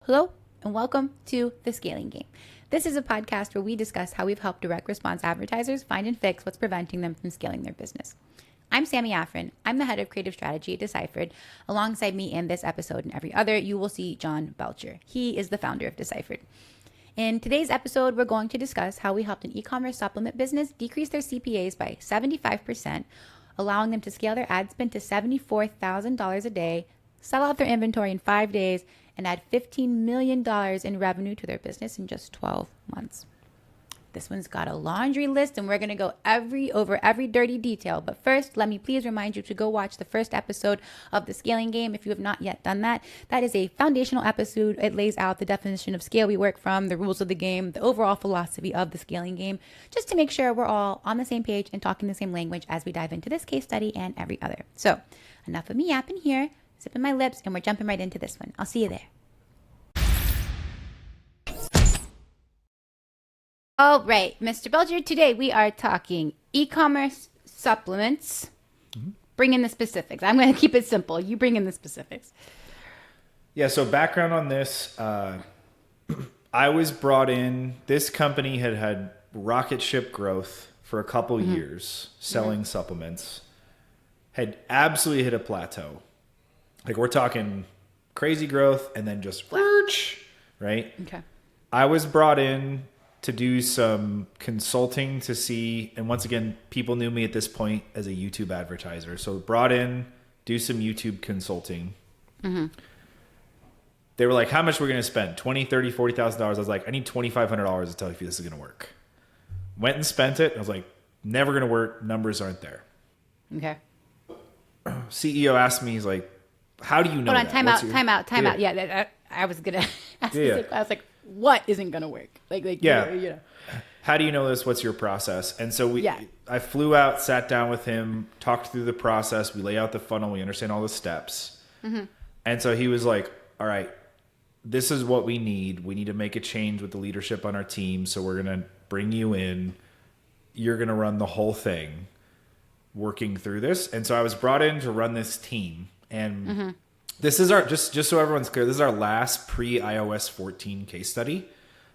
Hello, and welcome to The Scaling Game. This is a podcast where we discuss how we've helped direct response advertisers find and fix what's preventing them from scaling their business. I'm Sammy Afrin. I'm the head of creative strategy at Deciphered. Alongside me in this episode and every other, you will see John Belcher. He is the founder of Deciphered. In today's episode, we're going to discuss how we helped an e-commerce supplement business decrease their CPAs by 75%, allowing them to scale their ad spend to $74,000 a day, sell out their inventory in 5 days, and add $15 million in revenue to their business in just 12 months. This one's got a laundry list, and we're going to go over every dirty detail. But first, let me please remind you to go watch the first episode of The Scaling Game if you have not yet done that. That is a foundational episode. It lays out the definition of scale we work from, the rules of the game, the overall philosophy of the scaling game, just to make sure we're all on the same page and talking the same language as we dive into this case study and every other. So enough of me yapping here, sipping my lips, and we're jumping right into this one. I'll see you there. All right, Mr. Belcher, today we are talking e-commerce supplements. Bring in the specifics. I'm going to keep it simple. You bring in the specifics. Yeah, so background on this, I was brought in. This company had rocket ship growth for a couple years, selling supplements, had absolutely hit a plateau. Like, we're talking crazy growth and then just right? Okay. I was brought in to do some consulting to see, and once again, people knew me at this point as a YouTube advertiser. So brought in, do some YouTube consulting. They were like, how much we're going to spend? $20,000, $30,000, $40,000. I was like, I need $2,500 to tell you if this is going to work. Went and spent it. I was like, never going to work. Numbers aren't there. Okay. CEO asked me, he's like, how do you know Hold on, that? time out. Yeah, I was going to ask this. I was like, what isn't going to work? Like, you know. How do you know this? What's your process? And so I flew out, sat down with him, talked through the process. We lay out the funnel. We understand all the steps. And so he was like, all right, this is what we need. We need to make a change with the leadership on our team. So we're going to bring you in. You're going to run the whole thing working through this. And so I was brought in to run this team. And this is our, just so everyone's clear, this is our last pre-iOS 14 case study.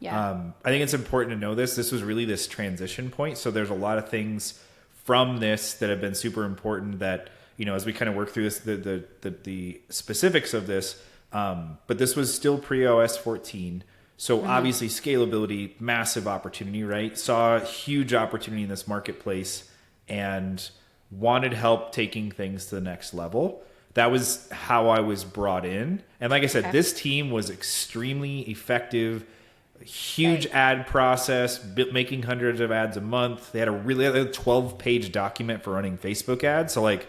I think it's important to know this. This was really this transition point. So there's a lot of things from this that have been super important that, you know, as we kind of work through this, the specifics of this, but this was still pre-iOS 14. So obviously scalability, massive opportunity, right? Saw a huge opportunity in this marketplace and wanted help taking things to the next level. That was how I was brought in. And like I said, this team was extremely effective, huge ad process, making hundreds of ads a month. They had a 12-page document for running Facebook ads. So like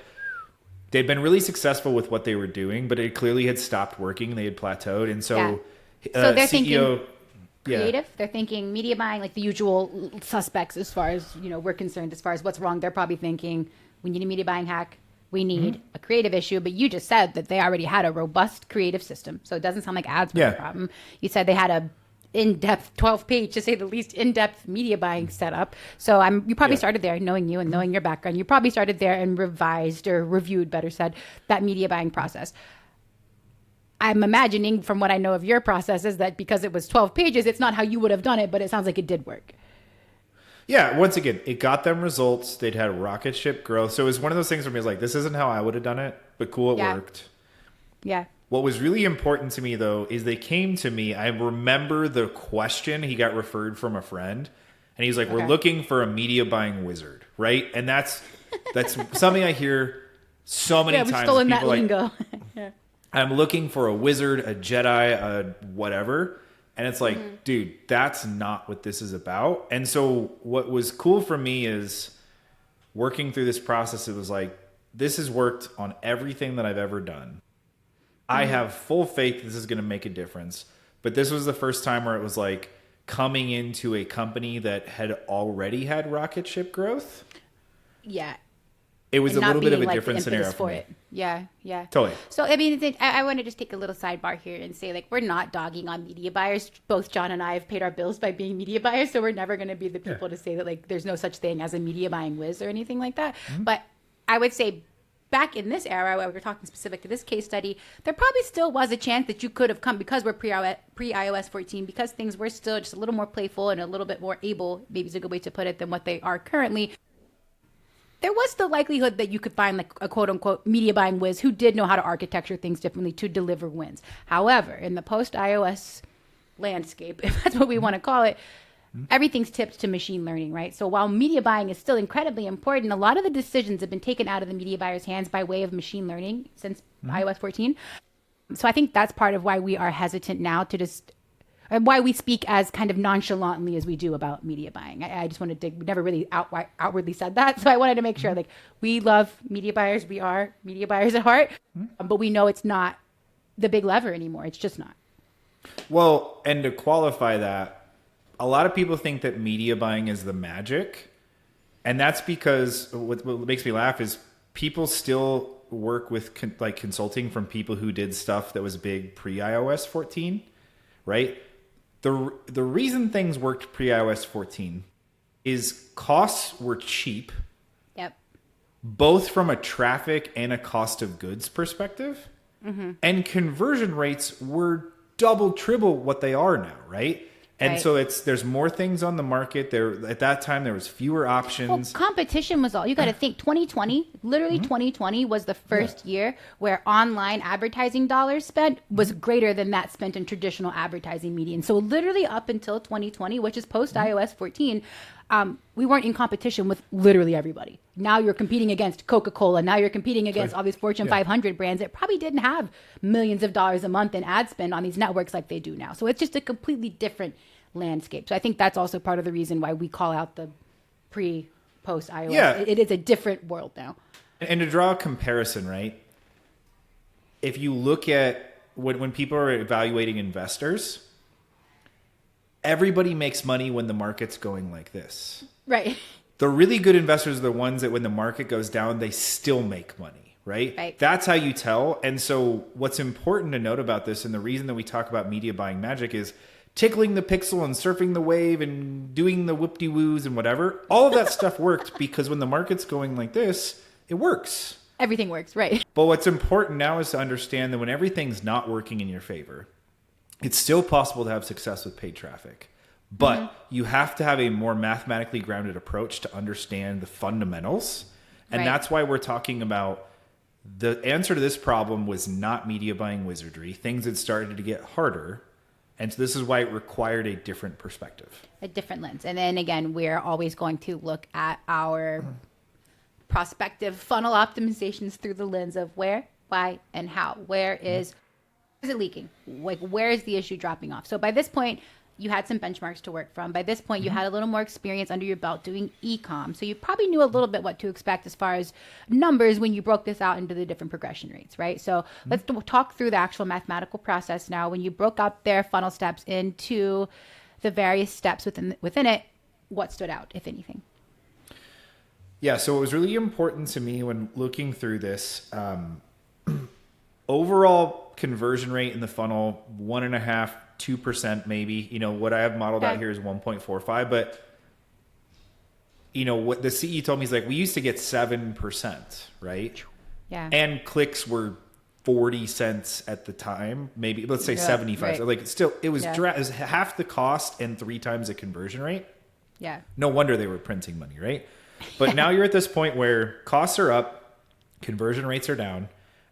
they'd been really successful with what they were doing, but it clearly had stopped working. They had plateaued. And so they're CEO, thinking creative. They're thinking media buying, like the usual suspects as far as, you know, we're concerned, as far as what's wrong. They're probably thinking we need a media buying hack. We need a creative issue, but you just said that they already had a robust creative system. So it doesn't sound like ads were a problem. You said they had a in-depth 12-page, to say the least, in-depth media buying setup. So you probably started there, knowing you and knowing your background. You probably started there and revised or reviewed, better said, that media buying process. I'm imagining from what I know of your process is that because it was 12 pages, it's not how you would have done it, but it sounds like it did work. Yeah, once again, it got them results. They'd had rocket ship growth. So it was one of those things where me was like, this isn't how I would have done it, but cool, it worked. Yeah. What was really important to me, though, is they came to me. I remember the question. He got referred from a friend. And he's like, we're looking for a media buying wizard, right? And that's something I hear so many times. We've stolen that like, lingo. I'm looking for a wizard, a Jedi, a whatever. And it's like, dude, that's not what this is about. And so what was cool for me is working through this process. It was like, this has worked on everything that I've ever done. I have full faith this is going to make a difference. But this was the first time where it was like coming into a company that had already had rocket ship growth. Yeah. It was a little bit of a different scenario for me. Yeah. Totally. So, I mean, I want to just take a little sidebar here and say, like, we're not dogging on media buyers. Both John and I have paid our bills by being media buyers, so we're never going to be the people to say that, like, there's no such thing as a media buying whiz or anything like that. But I would say back in this era, where we're talking specific to this case study, there probably still was a chance that you could have come, because we're pre-iOS 14, because things were still just a little more playful and a little bit more able, maybe is a good way to put it, than what they are currently. There was the likelihood that you could find like a quote unquote media buying whiz who did know how to architecture things differently to deliver wins. However, in the post-iOS landscape, if that's what we want to call it, everything's tipped to machine learning, right? So while media buying is still incredibly important, a lot of the decisions have been taken out of the media buyer's hands by way of machine learning since iOS 14. So I think that's part of why we are hesitant now to just, and why we speak as kind of nonchalantly as we do about media buying. I just wanted to, we never really outwardly said that. So I wanted to make sure, like, we love media buyers. We are media buyers at heart, but we know it's not the big lever anymore. It's just not. Well, and to qualify that, a lot of people think that media buying is the magic. And that's because what makes me laugh is people still work with consulting from people who did stuff that was big pre-iOS 14, right? The reason things worked pre-iOS 14 is costs were cheap. Yep. Both from a traffic and a cost of goods perspective. And conversion rates were double, triple what they are now, right? And so there's more things on the market. There at that time there was fewer options. Well, competition was all. You got to think 2020, literally 2020 was the first year where online advertising dollars spent was greater than that spent in traditional advertising media. And so literally up until 2020, which is post iOS 14, we weren't in competition with literally everybody. Now you're competing against Coca-Cola. Now you're competing against all these Fortune 500 brands that probably didn't have millions of dollars a month in ad spend on these networks like they do now. So it's just a completely different landscape. So I think that's also part of the reason why we call out the post iOS. Yeah. It is a different world now. And to draw a comparison, right? If you look at when people are evaluating investors, everybody makes money when the market's going like this. Right. The really good investors are the ones that when the market goes down, they still make money, right? That's how you tell. And so what's important to note about this, and the reason that we talk about media buying magic, is tickling the pixel and surfing the wave and doing the whoop-de-woos and whatever. All of that stuff worked because when the market's going like this, it works. Everything works, right? But what's important now is to understand that when everything's not working in your favor, it's still possible to have success with paid traffic. But you have to have a more mathematically grounded approach to understand the fundamentals. And that's why we're talking about the answer to this problem was not media buying wizardry. Things had started to get harder. And so this is why it required a different perspective. A different lens. And then again, we're always going to look at our prospective funnel optimizations through the lens of where, why, and how. Where is it leaking? Like, where is the issue dropping off? So by this point, you had some benchmarks to work from. By this point, you had a little more experience under your belt doing EComm. So you probably knew a little bit what to expect as far as numbers when you broke this out into the different progression rates, right? So let's talk through the actual mathematical process now. When you broke out their funnel steps into the various steps within it, what stood out, if anything? Yeah, so it was really important to me when looking through this, overall conversion rate in the funnel, 1.5%, 2% maybe. You know, what I have modeled out here is 1.45, but you know what the CE told me is like, we used to get 7%, right? Yeah. And clicks were 40 cents at the time, maybe let's say 75. Right. So like still, it was it was half the cost and 3 times the conversion rate. Yeah. No wonder they were printing money, right? But now you're at this point where costs are up, conversion rates are down.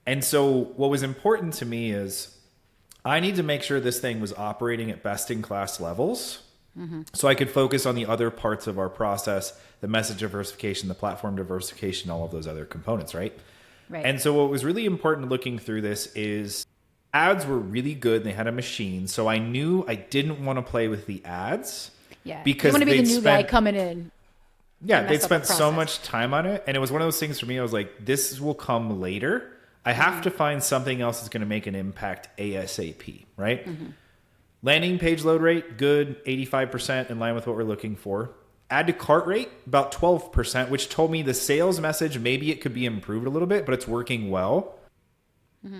And so what was important to me is I need to make sure this thing was operating at best in class levels so I could focus on the other parts of our process, the message diversification, the platform diversification, all of those other components, right? And so what was really important looking through this is ads were really good and they had a machine. So I knew I didn't want to play with the ads. Yeah. Because you want to be the new guy coming in. Yeah, they'd spent so much time on it. And it was one of those things for me, I was like, this will come later. I have to find something else that's going to make an impact ASAP, right? Landing page load rate, good, 85%, in line with what we're looking for. Add to cart rate, about 12%, which told me the sales message, maybe it could be improved a little bit, but it's working well.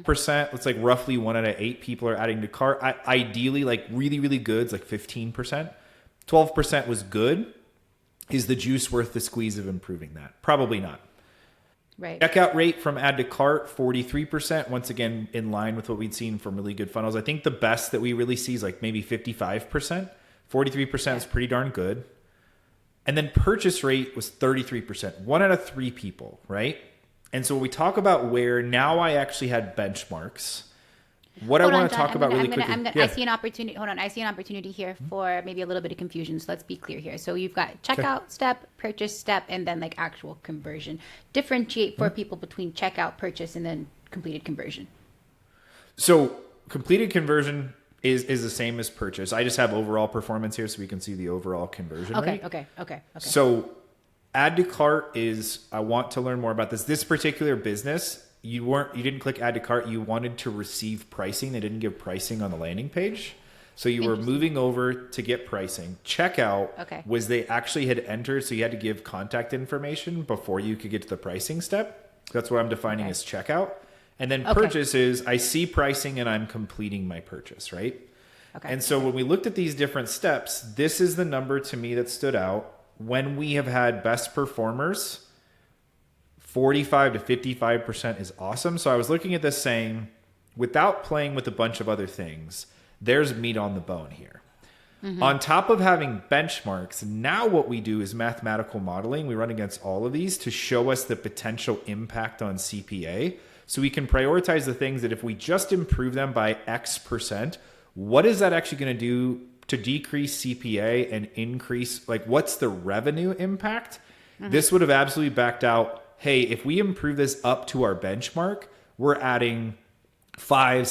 Percent, it's like roughly 1 out of 8 people are adding to cart. Ideally, like really, really good, it's like 15%. 12% was good. Is the juice worth the squeeze of improving that? Probably not. Right. Checkout rate from add to cart, 43%. Once again, in line with what we'd seen from really good funnels. I think the best that we really see is like maybe 55%. 43% is pretty darn good. And then purchase rate was 33%. 1 out of 3 people, right? And so when we talk about where now I actually had benchmarks, what I want to talk about really quickly. I see an opportunity. Hold on. I see an opportunity here for maybe a little bit of confusion. So let's be clear here. So you've got checkout step, purchase step, and then like actual conversion. Differentiate for people between checkout, purchase, and then completed conversion. So completed conversion is the same as purchase. I just have overall performance here so we can see the overall conversion rate. Okay. So add to cart is, I want to learn more about this. This particular business, you didn't click add to cart. You wanted to receive pricing. They didn't give pricing on the landing page. So you were moving over to get pricing. Checkout was they actually had entered. So you had to give contact information before you could get to the pricing step. That's what I'm defining as checkout. And then purchase is I see pricing and I'm completing my purchase, right? Okay. And so when we looked at these different steps, this is the number to me that stood out. When we have had best performers, 45 to 55% is awesome. So I was looking at this saying, without playing with a bunch of other things, there's meat on the bone here. On top of having benchmarks, now what we do is mathematical modeling. We run against all of these to show us the potential impact on CPA. So we can prioritize the things that if we just improve them by X%, what is that actually going to do to decrease CPA and increase, like what's the revenue impact? This would have absolutely backed out, hey, if we improve this up to our benchmark, we're adding $5,000,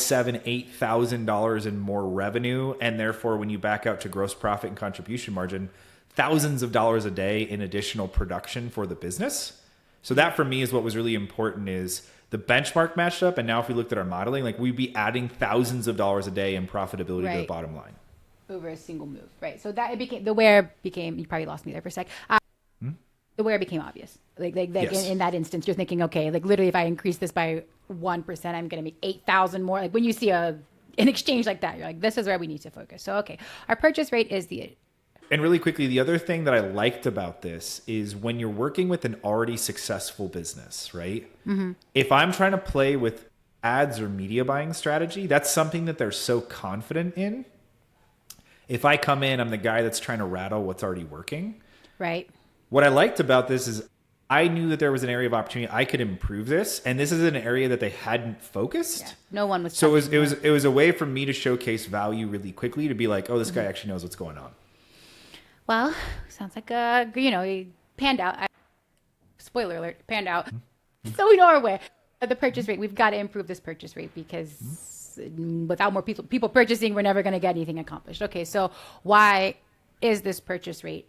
$7,000, $8,000 in more revenue. And therefore, when you back out to gross profit and contribution margin, thousands of dollars a day in additional production for the business. So that for me is what was really important is the benchmark matched up. And now if we looked at our modeling, like we'd be adding thousands of dollars a day in profitability to the bottom line. Over a single move, right? So that it became, the where became, you probably lost me there for a sec. The where became obvious. Like in that instance, you're thinking, okay, like literally if I increase this by 1%, I'm going to make 8,000 more. Like when you see an exchange like that, you're like, this is where we need to focus. So, okay, our purchase rate is And really quickly, the other thing that I liked about this is when you're working with an already successful business, right? If I'm trying to play with ads or media buying strategy, that's something that they're so confident in. If I come in, I'm the guy that's trying to rattle what's already working. Right. What I liked about this is I knew that there was an area of opportunity. I could improve this. And this is an area that they hadn't focused. Yeah. No one was. So it was a way for me to showcase value really quickly to be like, oh, this guy actually knows what's going on. Well, sounds like he panned out. Spoiler alert, panned out. So we know our way. The purchase rate, we've got to improve this purchase rate because without more people purchasing, we're never going to get anything accomplished. Okay, so why is this purchase rate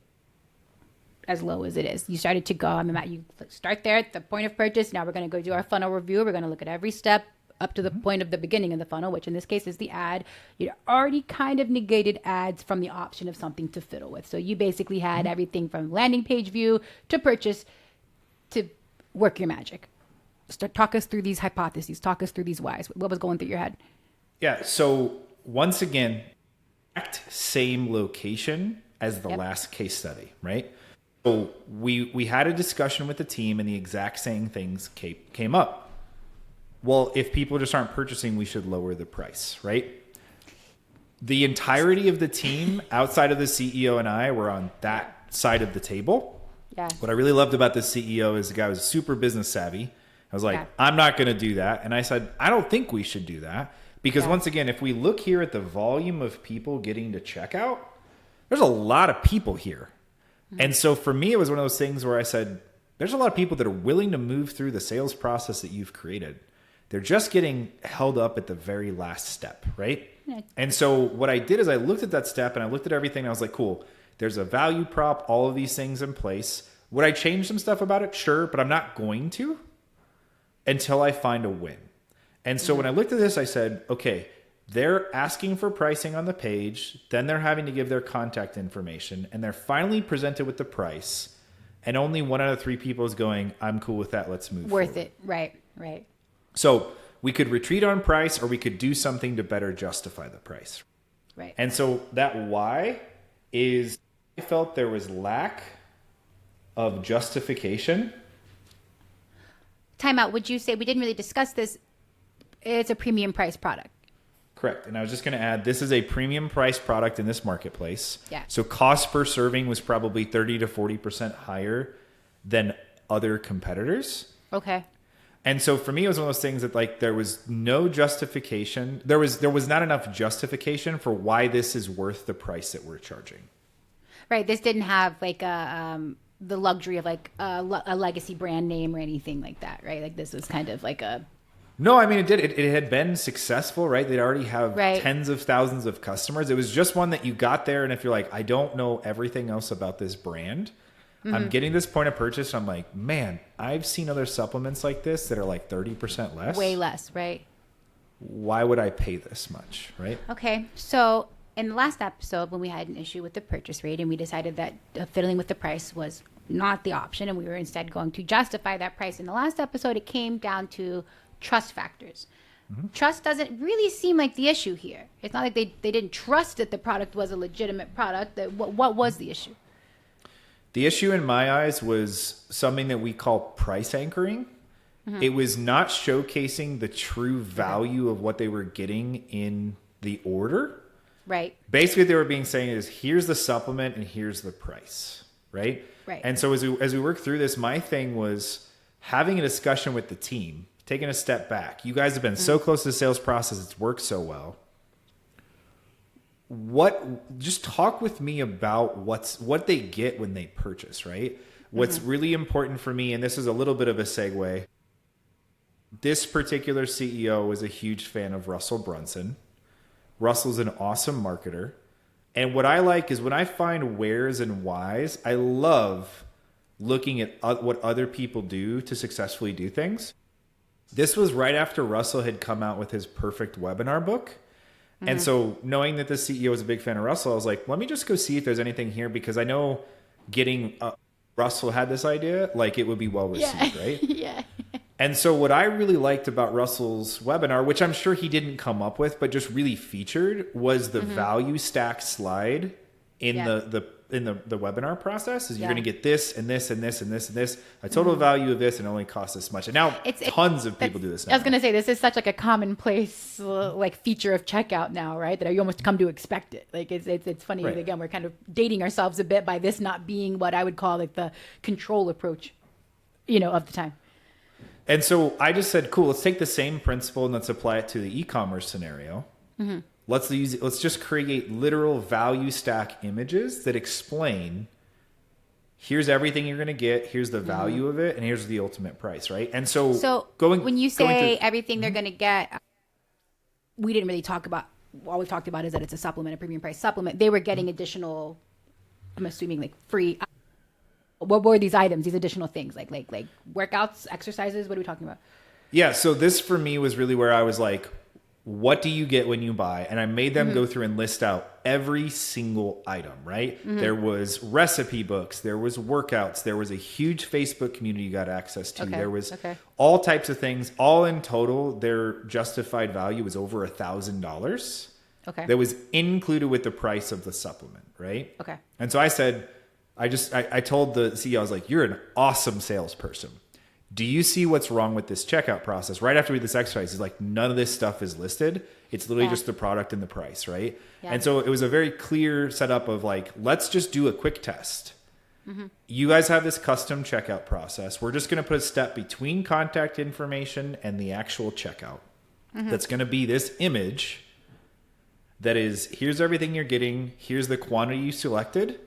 as low as it is? You started to go, you start there at the point of purchase. Now we're going to go do our funnel review. We're going to look at every step up to the point of the beginning of the funnel, which in this case is the ad. You already kind of negated ads from the option of something to fiddle with. So you basically had everything from landing page view to purchase to work your magic. Talk us through these hypotheses. Talk us through these whys. What was going through your head? Yeah. So once again, exact same location as the last case study, right? So we had a discussion with the team and the exact same things came up. Well, if people just aren't purchasing, we should lower the price, right? The entirety of the team outside of the CEO and I were on that side of the table. Yeah. What I really loved about the CEO is the guy was super business savvy. I was like, I'm not going to do that. And I said, I don't think we should do that. Because once again, if we look here at the volume of people getting to checkout, there's a lot of people here. And so for me, it was one of those things where I said, there's a lot of people that are willing to move through the sales process that you've created. They're just getting held up at the very last step, right? Yeah. And so what I did is I looked at that step and I looked at everything and I was like, cool, there's a value prop, all of these things in place. Would I change some stuff about it? Sure, but I'm not going to until I find a win. And so when I looked at this, I said, okay, they're asking for pricing on the page, then they're having to give their contact information, and they're finally presented with the price, and only 1 out of 3 people is going, I'm cool with that, let's move Worth forward. It, right. So we could retreat on price, or we could do something to better justify the price. Right. And so that why is I felt there was lack of justification time out. Would you say, we didn't really discuss this, it's a premium price product? Correct. And I was just going to add, this is a premium price product in this marketplace. Yeah. So cost per serving was probably 30 to 40% higher than other competitors. Okay. And so for me, it was one of those things that like there was no justification. There was not enough justification for why this is worth the price that we're charging. Right. This didn't have like the luxury of like a legacy brand name or anything like that, right? Like this was kind of like a... No, I mean, it did. It had been successful, right? They'd already have Right. tens of thousands of customers. It was just one that you got there. And if you're like, I don't know everything else about this brand, I'm getting this point of purchase. I'm like, man, I've seen other supplements like this that are like 30% less. Way less, right? Why would I pay this much, right? Okay. So in the last episode, when we had an issue with the purchase rate and we decided that fiddling with the price was not the option and we were instead going to justify that price, in the last episode, it came down to trust factors. Trust doesn't really seem like the issue here. It's not like they didn't trust that the product was a legitimate product. What was the issue? The issue in my eyes was something that we call price anchoring. It was not showcasing the true value of what they were getting in the order. Right. Basically, what they were being saying is, here's the supplement and here's the price, right? Right. And so as we worked through this, my thing was having a discussion with the team, taking a step back. You guys have been so close to the sales process. It's worked so well. Just talk with me about what they get when they purchase, right? What's really important for me, and this is a little bit of a segue. This particular CEO was a huge fan of Russell Brunson. Russell's an awesome marketer. And what I like is when I find wheres and whys, I love looking at what other people do to successfully do things. This was right after Russell had come out with his Perfect Webinar book. And so knowing that the CEO was a big fan of Russell, I was like, let me just go see if there's anything here, because I know Russell had this idea, like it would be well received, right? Yeah. And so what I really liked about Russell's webinar, which I'm sure he didn't come up with, but just really featured, was the value stack slide in the webinar process. Is you're going to get this and this and this and this and this, a total value of this, and it only costs this much. And now tons of people do this now. I was going to say, this is such like a commonplace like feature of checkout now, right? That you almost come to expect it. Like it's funny. Right. Again, we're kind of dating ourselves a bit by this not being what I would call like the control approach, of the time. And so I just said, cool, let's take the same principle and let's apply it to the e-commerce scenario. Let's just create literal value stack images that explain, here's everything you're going to get, here's the value of it, and here's the ultimate price, right? And so when you say everything they're going to get, we didn't really talk about, all we've talked about is that it's a supplement, a premium price supplement. They were getting additional, I'm assuming like free. What were these items, these additional things? Like workouts, exercises? What are we talking about? Yeah, so this for me was really where I was like, what do you get when you buy? And I made them go through and list out every single item, right? There was recipe books, there was workouts, there was a huge Facebook community you got access to. There was all types of things. All in total, their justified value was over $1,000. Okay. That was included with the price of the supplement, right? Okay. And so I said, I told the CEO, I was like, you're an awesome salesperson. Do you see what's wrong with this checkout process? Right after we did this exercise, he's like, none of this stuff is listed. It's literally just the product and the price, right? Yeah. And so it was a very clear setup of like, let's just do a quick test. You guys have this custom checkout process. We're just going to put a step between contact information and the actual checkout. That's going to be this image that is, here's everything you're getting. Here's the quantity you selected.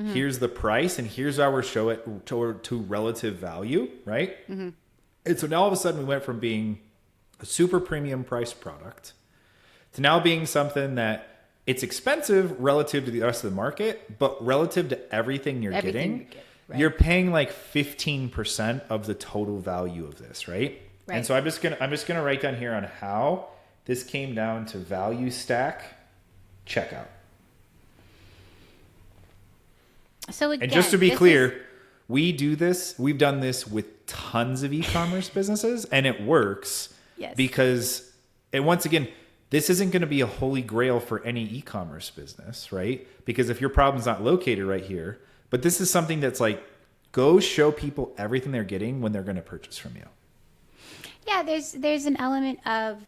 Here's the price, and here's how we show it to relative value, right? And so now all of a sudden we went from being a super premium price product to now being something that it's expensive relative to the rest of the market, but relative to everything you're getting, you're paying like 15% of the total value of this, right? And so I'm just gonna write down here on how this came down to value stack checkout. So again, and just to be clear, we've done this with tons of e-commerce businesses, and it works. Yes. Because, and once again, this isn't going to be a holy grail for any e-commerce business, right? Because if your problem's not located right here, but this is something that's like, go show people everything they're getting when they're going to purchase from you. Yeah, there's an element of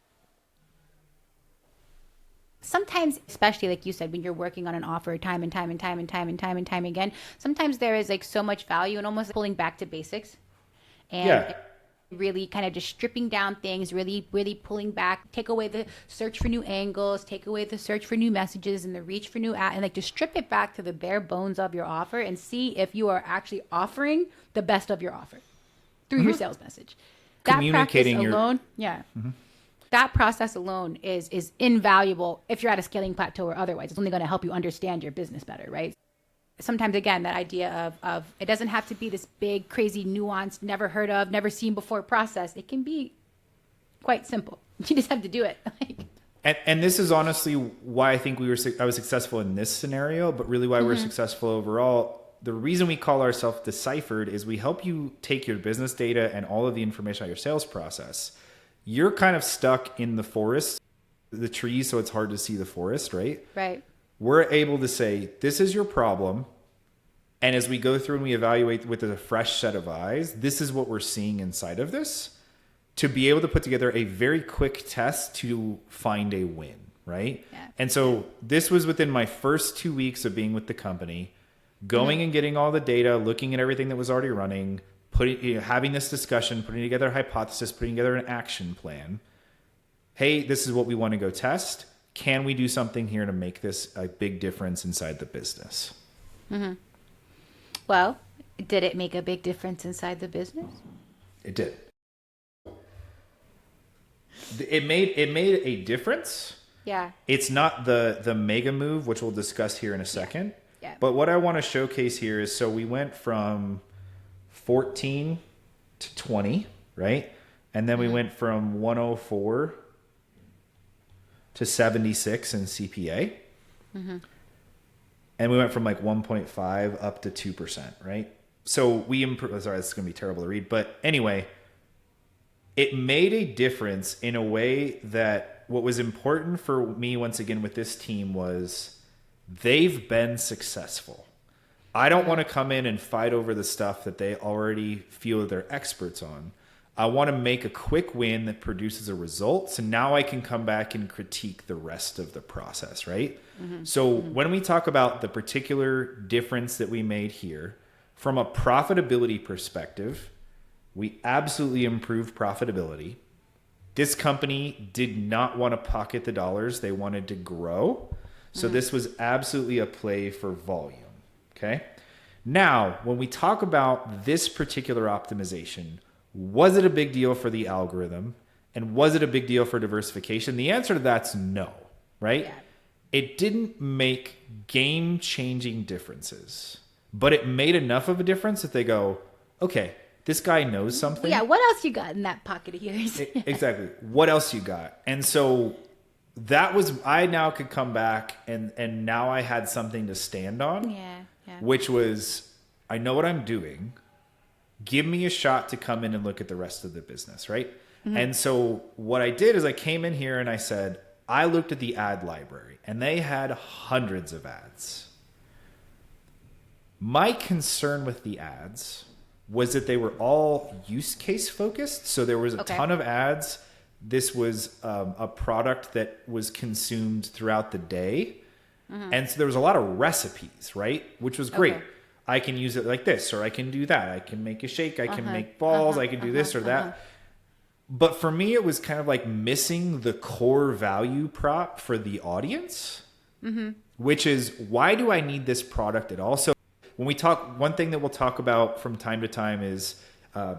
sometimes, especially like you said, when you're working on an offer time and time and time and time and time and time again, sometimes there is like so much value and almost pulling back to basics and Yeah. really kind of just stripping down things, really pulling back, take away the search for new angles, take away the search for new messages and the reach for new and like just strip it back to the bare bones of your offer and see if you are actually offering the best of your offer through your sales message. That practice alone, that process alone is invaluable if you're at a scaling plateau or otherwise. It's only going to help you understand your business better, right? Sometimes, again, that idea of it doesn't have to be this big, crazy, nuanced, never heard of, never seen before process. It can be quite simple. You just have to do it. And this is honestly why I think I was successful in this scenario, but really why we're successful overall. The reason we call ourselves Deciphered is we help you take your business data and all of the information about your sales process. You're kind of stuck in the forest, the trees, so it's hard to see the forest, right? Right. We're able to say, this is your problem. And as we go through and we evaluate with a fresh set of eyes, this is what we're seeing inside of this, to be able to put together a very quick test to find a win, right? Yeah. And so this was within my first 2 weeks of being with the company, going and getting all the data, looking at everything that was already running, having this discussion, putting together a hypothesis, putting together an action plan. Hey, this is what we want to go test. Can we do something here to make this a big difference inside the business? Mm-hmm. Well, did it make a big difference inside the business? It did. It made a difference. Yeah. It's not the mega move, which we'll discuss here in a second. Yeah. But what I want to showcase here is, so we went from 14 to 20, right? And then we went from 104 to 76 in CPA. And we went from like 1.5 up to 2%, right? So we improved. Sorry, this is going to be terrible to read. But anyway, it made a difference in a way that what was important for me, once again, with this team was they've been successful. I don't want to come in and fight over the stuff that they already feel they're experts on. I want to make a quick win that produces a result. So now I can come back and critique the rest of the process, right? So when we talk about the particular difference that we made here, from a profitability perspective, we absolutely improved profitability. This company did not want to pocket the dollars. They wanted to grow. So this was absolutely a play for volume. Okay. Now, when we talk about this particular optimization, was it a big deal for the algorithm? And was it a big deal for diversification? The answer to that's no, right? Yeah. It didn't make game-changing differences, but it made enough of a difference that they go, okay, this guy knows something. Yeah, what else you got in that pocket of yours? Exactly. What else you got? And so that was, I now could come back and now I had something to stand on. Yeah. Which was, I know what I'm doing. Give me a shot to come in and look at the rest of the business, right? And so what I did is I came in here and I said, I looked at the ad library and they had hundreds of ads. My concern with the ads was that they were all use case focused. So there was a ton of ads. This was a product that was consumed throughout the day. And so there was a lot of recipes, right? Which was great. I can use it like this, or I can do that. I can make a shake. I can make balls. I can do this or that. But for me, it was kind of like missing the core value prop for the audience, which is, why do I need this product at all? So when we talk, one thing that we'll talk about from time to time is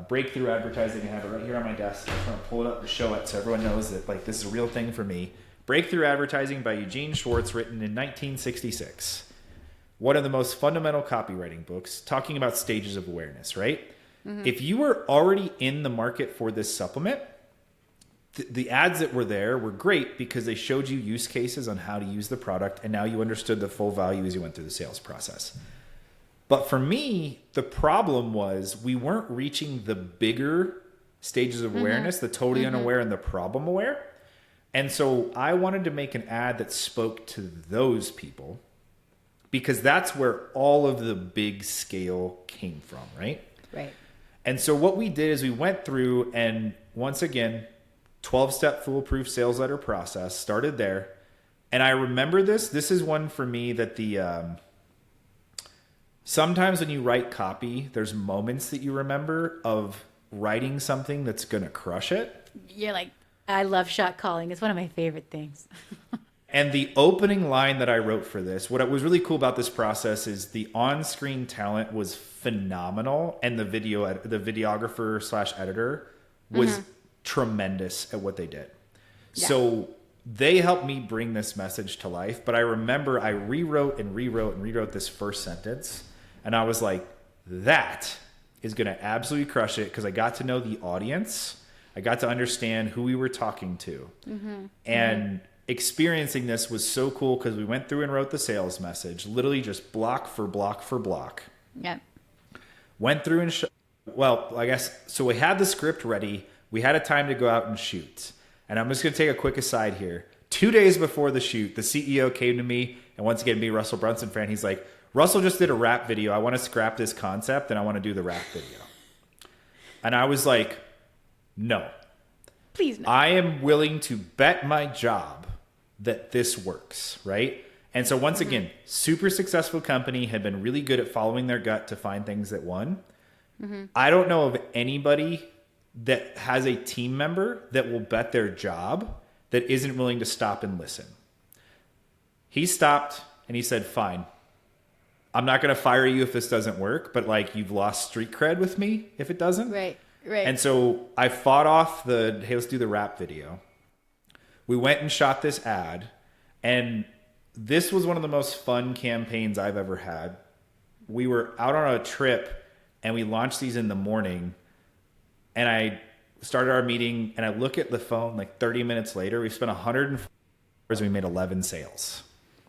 breakthrough advertising. I have it right here on my desk. I'm going to pull it up to show it so everyone knows that like this is a real thing for me. Breakthrough Advertising by Eugene Schwartz, written in 1966. One of the most fundamental copywriting books, talking about stages of awareness, right? If you were already in the market for this supplement, the ads that were there were great because they showed you use cases on how to use the product, and now you understood the full value as you went through the sales process. But for me, the problem was we weren't reaching the bigger stages of awareness, the totally unaware and the problem aware. And so I wanted to make an ad that spoke to those people because that's where all of the big scale came from, right? Right. And so what we did is we went through and once again, 12-step foolproof sales letter process started there. And I remember this. This is one for me that sometimes when you write copy, there's moments that you remember of writing something that's going to crush it. You're like, I love shot calling. It's one of my favorite things. And the opening line that I wrote for this, what was really cool about this process is the on-screen talent was phenomenal. And the videographer / editor was tremendous at what they did. Yeah. So they helped me bring this message to life. But I remember I rewrote this first sentence. And I was like, that is going to absolutely crush it, because I got to know the audience. I got to understand who we were talking to. And experiencing this was so cool, because we went through and wrote the sales message, literally just block for block for block. Yep. Went through and so we had the script ready. We had a time to go out and shoot. And I'm just going to take a quick aside here. 2 days before the shoot, the CEO came to me, and once again, me, Russell Brunson fan, he's like, Russell just did a rap video. I want to scrap this concept, and I want to do the rap video. And I was like, no. Please no. I am willing to bet my job that this works, right? And so once again, super successful company, had been really good at following their gut to find things that won. I don't know of anybody that has a team member that will bet their job that isn't willing to stop and listen. He stopped and he said, fine. I'm not going to fire you if this doesn't work, but like, you've lost street cred with me if it doesn't. Right. And so I fought off hey, let's do the rap video. We went and shot this ad, and this was one of the most fun campaigns I've ever had. We were out on a trip, and we launched these in the morning, and I started our meeting, and I look at the phone like 30 minutes later. We spent $104 and we made 11 sales,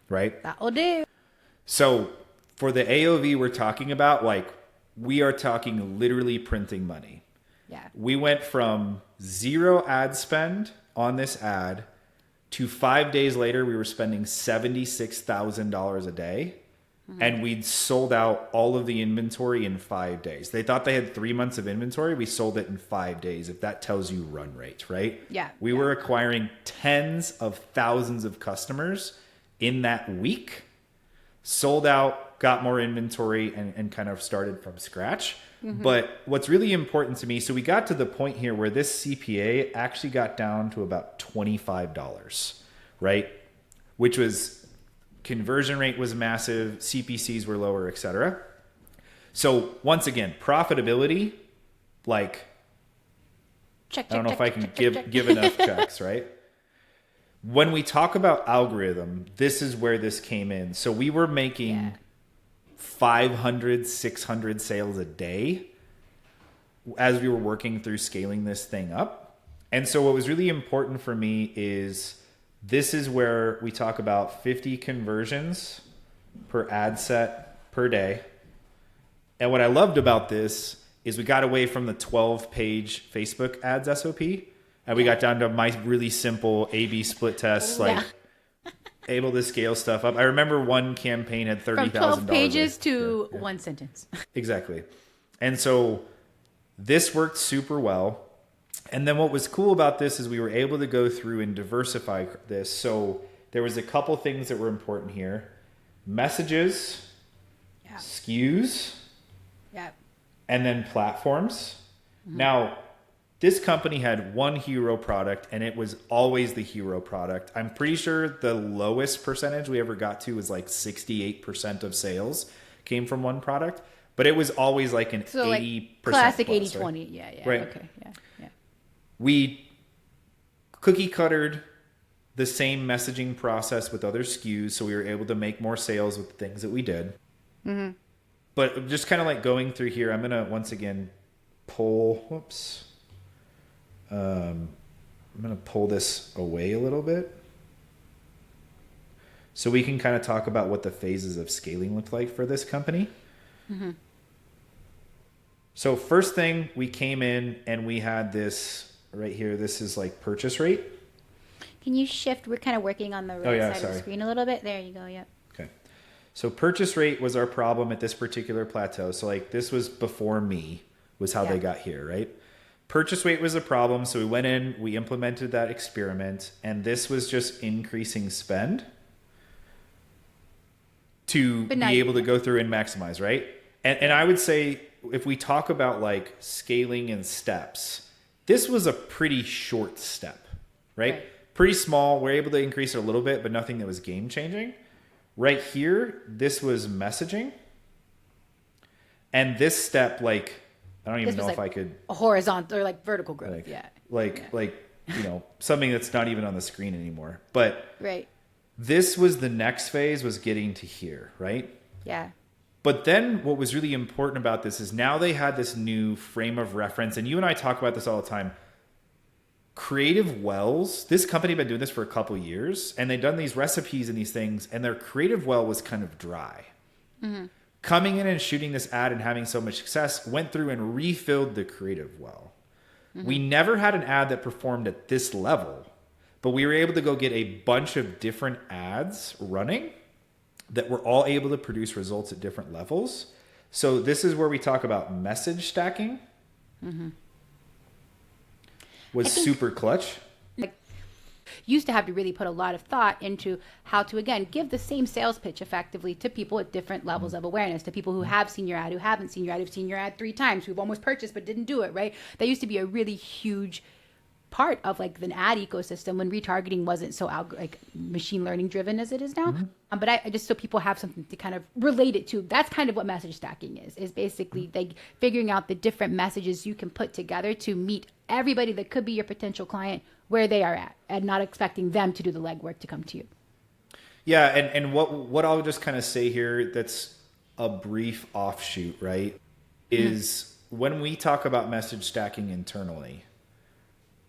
right? That'll do. So for the AOV we're talking about, like, we are talking literally printing money. Yeah. We went from 0 ad spend on this ad to 5 days later, we were spending $76,000 a day. And we'd sold out all of the inventory in 5 days. They thought they had 3 months of inventory. We sold it in 5 days, if that tells you run rate, right? Yeah. We were acquiring tens of thousands of customers in that week, sold out, got more inventory, and kind of started from scratch. But what's really important to me, so we got to the point here where this CPA actually got down to about $25, right? Which was, conversion rate was massive, CPCs were lower, etc. So once again, profitability, like, Check, I don't know check, if I can give enough checks, right? When we talk about algorithm, this is where this came in. So we were making 500, 600 sales a day as we were working through scaling this thing up. And so what was really important for me is, this is where we talk about 50 conversions per ad set per day. And what I loved about this is we got away from the 12-page Facebook ads SOP, and we got down to my really simple A/B split tests, like able to scale stuff up. I remember one campaign had $30,000. From 12 pages to one sentence. Exactly. And so this worked super well. And then what was cool about this is we were able to go through and diversify this. So there was a couple things that were important here. Messages, SKUs, and then platforms. Now, this company had one hero product, and it was always the hero product. I'm pretty sure the lowest percentage we ever got to was like 68% of sales came from one product, but it was always like an 80%. Classic plus, 80-20. right? Yeah. Right. Okay. Yeah. We cookie cuttered the same messaging process with other SKUs, so we were able to make more sales with the things that we did. But just kind of like going through here, I'm going to once again pull, I'm going to pull this away a little bit so we can kind of talk about what the phases of scaling looked like for this company. So first thing, we came in and we had this right here. This is like purchase rate. Can you shift? We're kind of working on the right side of the screen a little bit. There you go. Yep. Okay. So purchase rate was our problem at this particular plateau. So like this was before me, was how they got here, right? Purchase weight was a problem. So we went in, we implemented that experiment, and this was just increasing spend to be able to go through and maximize, right? And I would say if we talk about like scaling in steps, this was a pretty short step, right? Pretty small. We're able to increase it a little bit, but nothing that was game changing. Right here, this was messaging. And this step, like, I don't even know if I could. A horizontal or like vertical growth, like, you know, something that's not even on the screen anymore. But right. This was the next phase, was getting to here, right? Yeah. But then what was really important about this is now they had this new frame of reference. And you and I talk about this all the time. Creative wells, this company had been doing this for a couple of years, and they'd done these recipes and these things, and their creative well was kind of dry. Mm-hmm. Coming in and shooting this ad and having so much success, went through and refilled the creative well. Mm-hmm. We never had an ad that performed at this level, but we were able to go get a bunch of different ads running that were all able to produce results at different levels. So this is where we talk about message stacking. Mm-hmm. Was super clutch. Used to have to really put a lot of thought into how to, again, give the same sales pitch effectively to people at different levels of awareness, to people who have seen your ad, who haven't seen your ad, who've seen your ad 3 times, who've almost purchased but didn't do it, right? That used to be a really huge part of like the ad ecosystem when retargeting wasn't so like machine learning driven as it is now. Mm-hmm. But I just, so people have something to kind of relate it to. That's kind of what message stacking is basically like figuring out the different messages you can put together to meet everybody that could be your potential client where they are at, and not expecting them to do the legwork to come to you. Yeah. And what I'll just kind of say here, that's a brief offshoot, right? Is when we talk about message stacking internally,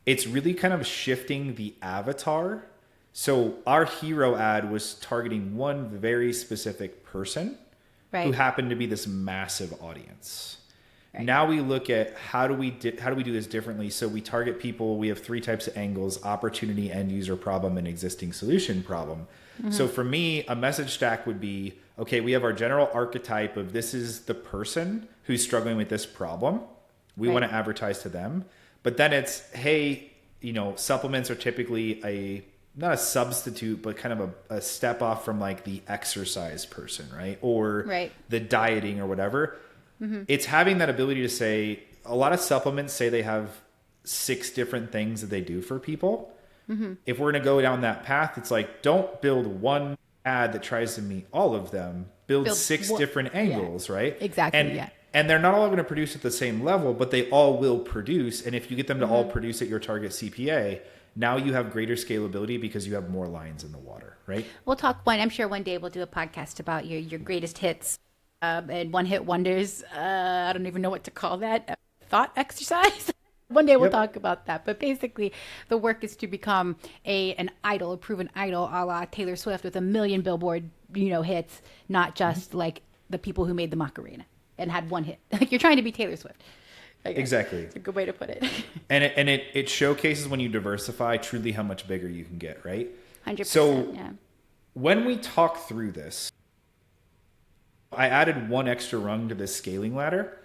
it's really kind of shifting the avatar. So our hero ad was targeting one very specific person who happened to be this massive audience. Right. Now we look at how do we do this differently? So we target people. We have 3 types of angles: opportunity, end user problem, and existing solution problem. Mm-hmm. So for me, a message stack would be, okay, we have our general archetype of this is the person who's struggling with this problem. We want to advertise to them. But then it's, hey, you know, supplements are typically not a substitute, but kind of a step off from like the exercise person, right? Or the dieting or whatever. Mm-hmm. It's having that ability to say, a lot of supplements say they have 6 different things that they do for people. Mm-hmm. If we're going to go down that path, it's like, don't build one ad that tries to meet all of them. Build 6 different angles, right? Exactly. And they're not all going to produce at the same level, but they all will produce. And if you get them to all produce at your target CPA, now you have greater scalability because you have more lines in the water, right? We'll talk I'm sure one day we'll do a podcast about your greatest hits and one-hit wonders. I don't even know what to call that. Thought exercise? One day we'll talk about that. But basically, the work is to become a proven idol, a la Taylor Swift with 1 million Billboard, hits, not just like the people who made the Macarena and had 1 hit. Like you're trying to be Taylor Swift. Exactly. It's a good way to put it. And it showcases when you diversify truly how much bigger you can get, right? 100%. So when we talk through this, I added 1 extra rung to this scaling ladder.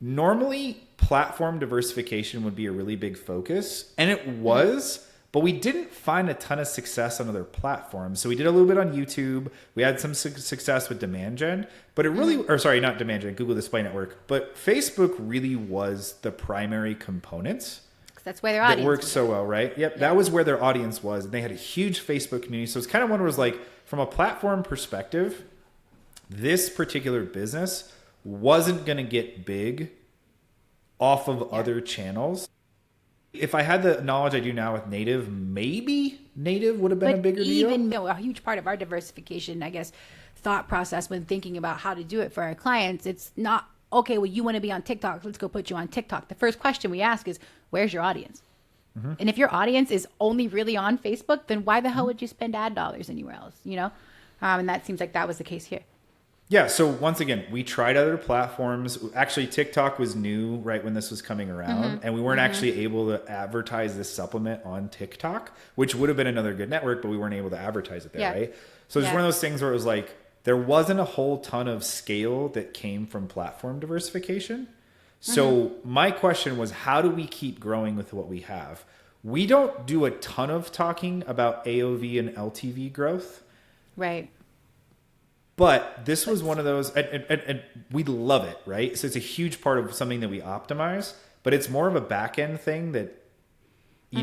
Normally, platform diversification would be a really big focus, and it was, but we didn't find a ton of success on other platforms. So we did a little bit on YouTube. We had some success with demand gen, but it really, or sorry, not demand gen, Google Display Network, but Facebook really was the primary component. That's where their audience that worked so well, right? Yep, that was where their audience was, and they had a huge Facebook community. So it's kind of one where it was like, from a platform perspective, this particular business wasn't going to get big off of other channels. If I had the knowledge I do now with native, maybe native would have been a bigger deal. Even a huge part of our diversification, I guess, thought process when thinking about how to do it for our clients, it's not, okay, well, you want to be on TikTok, let's go put you on TikTok. The first question we ask is, where's your audience? Mm-hmm. And if your audience is only really on Facebook, then why the hell would you spend ad dollars anywhere else, And that seems like that was the case here. Yeah. So once again, we tried other platforms. Actually, TikTok was new right when this was coming around, and we weren't actually able to advertise this supplement on TikTok, which would have been another good network, but we weren't able to advertise it there, right? So it's one of those things where it was like, there wasn't a whole ton of scale that came from platform diversification. So my question was, how do we keep growing with what we have? We don't do a ton of talking about AOV and LTV growth. Right. But this was one of those, and we love it, right? So it's a huge part of something that we optimize, but it's more of a back end thing that you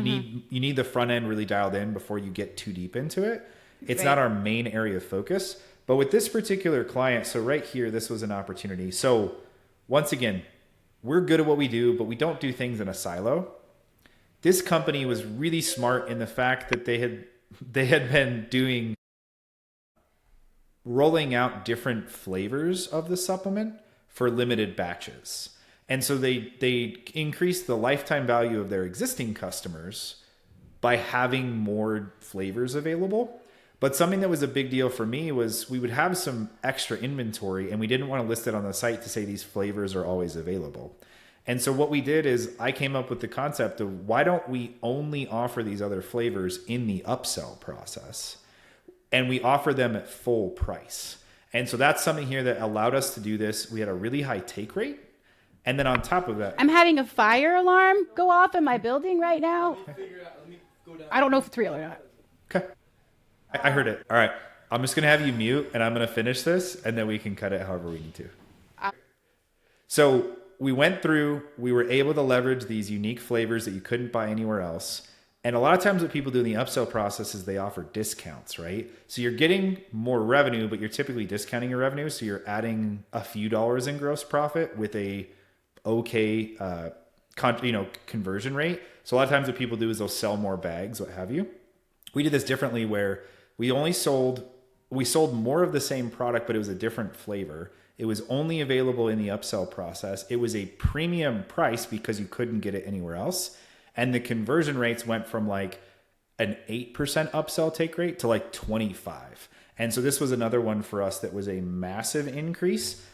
need the front end really dialed in before you get too deep into it. It's not our main area of focus. But with this particular client, so right here, this was an opportunity. So once again, we're good at what we do, but we don't do things in a silo. This company was really smart in the fact that they had been rolling out different flavors of the supplement for limited batches. And so they increased the lifetime value of their existing customers by having more flavors available. But something that was a big deal for me was we would have some extra inventory and we didn't want to list it on the site to say these flavors are always available. And so what we did is I came up with the concept of why don't we only offer these other flavors in the upsell process? And we offer them at full price. And so that's something here that allowed us to do this. We had a really high take rate. And then on top of that, I'm having a fire alarm go off in my building right now. I don't know if it's real or not. Okay. I heard it. All right. I'm just going to have you mute and I'm going to finish this and then we can cut it however we need to. So we went through, we were able to leverage these unique flavors that you couldn't buy anywhere else. And a lot of times what people do in the upsell process is they offer discounts, right? So you're getting more revenue, but you're typically discounting your revenue. So you're adding a few dollars in gross profit with a okay conversion rate. So a lot of times what people do is they'll sell more bags, what have you. We did this differently where we sold more of the same product, but it was a different flavor. It was only available in the upsell process. It was a premium price because you couldn't get it anywhere else. And the conversion rates went from like an 8% upsell take rate to like 25. And so this was another one for us that was a massive increase.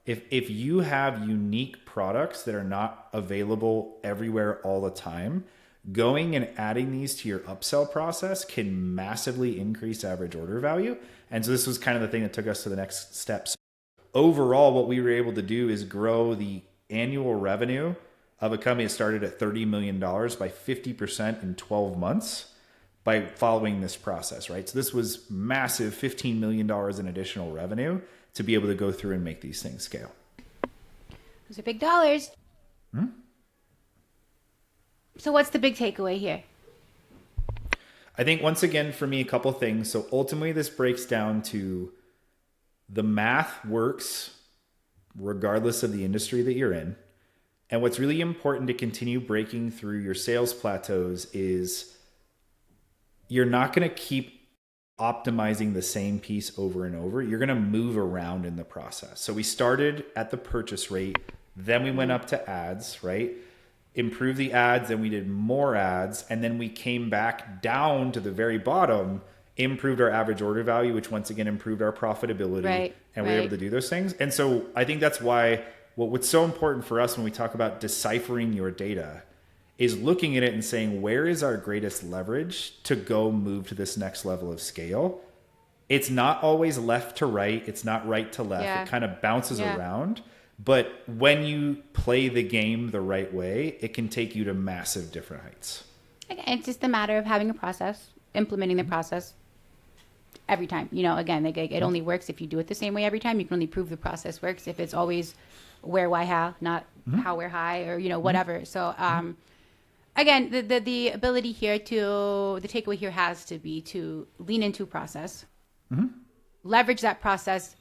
If you have unique products that are not available everywhere all the time, going and adding these to your upsell process can massively increase average order value. And so this was kind of the thing that took us to the next steps. Overall, what we were able to do is grow the annual revenue of a company that started at $30 million by 50% in 12 months by following this process, right? So this was massive, $15 million in additional revenue to be able to go through and make these things scale. Those are big dollars. So what's the big takeaway here? I think once again, for me, a couple things. So ultimately this breaks down to the math works regardless of the industry that you're in. And what's really important to continue breaking through your sales plateaus is you're not going to keep optimizing the same piece over and over. You're going to move around in the process. So we started at the purchase rate, then we went up to ads, right? Improve the ads, and we did more ads, and then we came back down to the very bottom, improved our average order value, which once again improved our profitability, and we were able to do those things. And so I think that's why what's so important for us when we talk about deciphering your data is looking at it and saying, where is our greatest leverage to go move to this next level of scale? It's not always left to right. It's not right to left. It kind of bounces around. But when you play the game the right way, it can take you to massive different heights. It's just a matter of having a process, implementing the process every time. Again, it only works if you do it the same way every time. You can only prove the process works if it's always where, why, how, not how, where, high, or, whatever. So, again, the ability here the takeaway here has to be to lean into process, leverage that process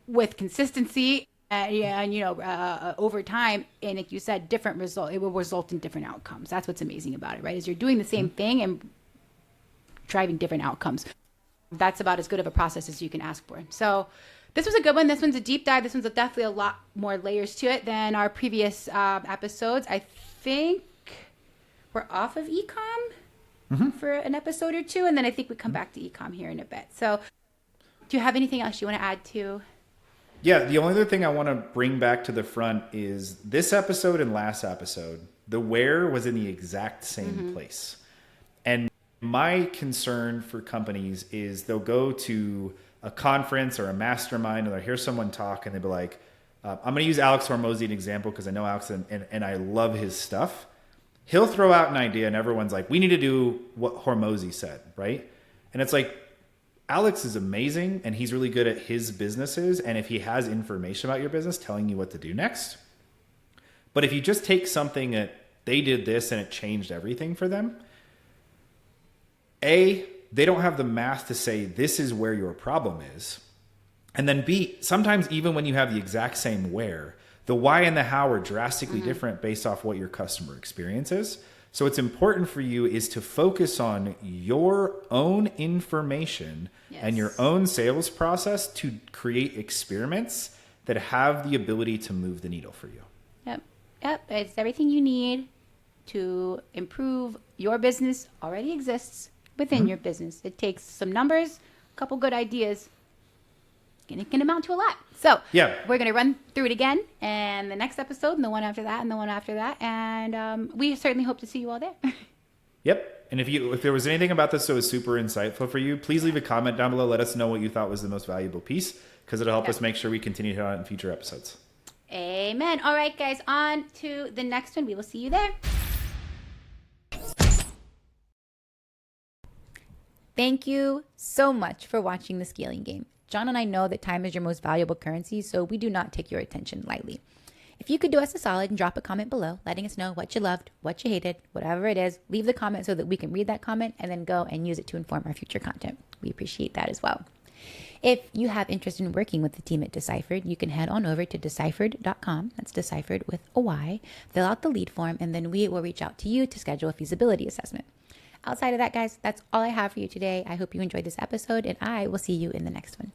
with consistency and over time, and like you said, different result. It will result in different outcomes. That's what's amazing about it, right? Is you're doing the same thing and driving different outcomes. That's about as good of a process as you can ask for. So this was a good one. This one's a deep dive. This one's definitely a lot more layers to it than our previous episodes. I think we're off of EComm for an episode or two, and then I think we come back to EComm here in a bit. So do you have anything else you want to add to? Yeah, the only other thing I want to bring back to the front is this episode and last episode, the where was in the exact same place. And my concern for companies is they'll go to a conference or a mastermind and they'll hear someone talk and they'll be like, I'm going to use Alex Hormozy as an example because I know Alex and I love his stuff. He'll throw out an idea and everyone's like, we need to do what Hormozy said, right? And it's like, Alex is amazing and he's really good at his businesses. And if he has information about your business, telling you what to do next. But if you just take something that they did this and it changed everything for them, A, they don't have the math to say this is where your problem is. And then B, sometimes even when you have the exact same where, the why and the how are drastically different based off what your customer experience is. So what's important for you is to focus on your own information and your own sales process to create experiments that have the ability to move the needle for you. Yep. It's everything you need to improve your business already exists within your business. It takes some numbers, a couple good ideas, and it can amount to a lot. So we're going to run through it again, and the next episode, and the one after that, and the one after that. And we certainly hope to see you all there. Yep. And if there was anything about this that was super insightful for you, please leave a comment down below. Let us know what you thought was the most valuable piece, because it'll help us make sure we continue to hit on it in future episodes. Amen. All right, guys, on to the next one. We will see you there. Thank you so much for watching The Scaling Game. John and I know that time is your most valuable currency, so we do not take your attention lightly. If you could do us a solid and drop a comment below, letting us know what you loved, what you hated, whatever it is, leave the comment so that we can read that comment and then go and use it to inform our future content. We appreciate that as well. If you have interest in working with the team at Deciphered, you can head on over to deciphered.com. That's Deciphered with a Y. Fill out the lead form, and then we will reach out to you to schedule a feasibility assessment. Outside of that, guys, that's all I have for you today. I hope you enjoyed this episode, and I will see you in the next one.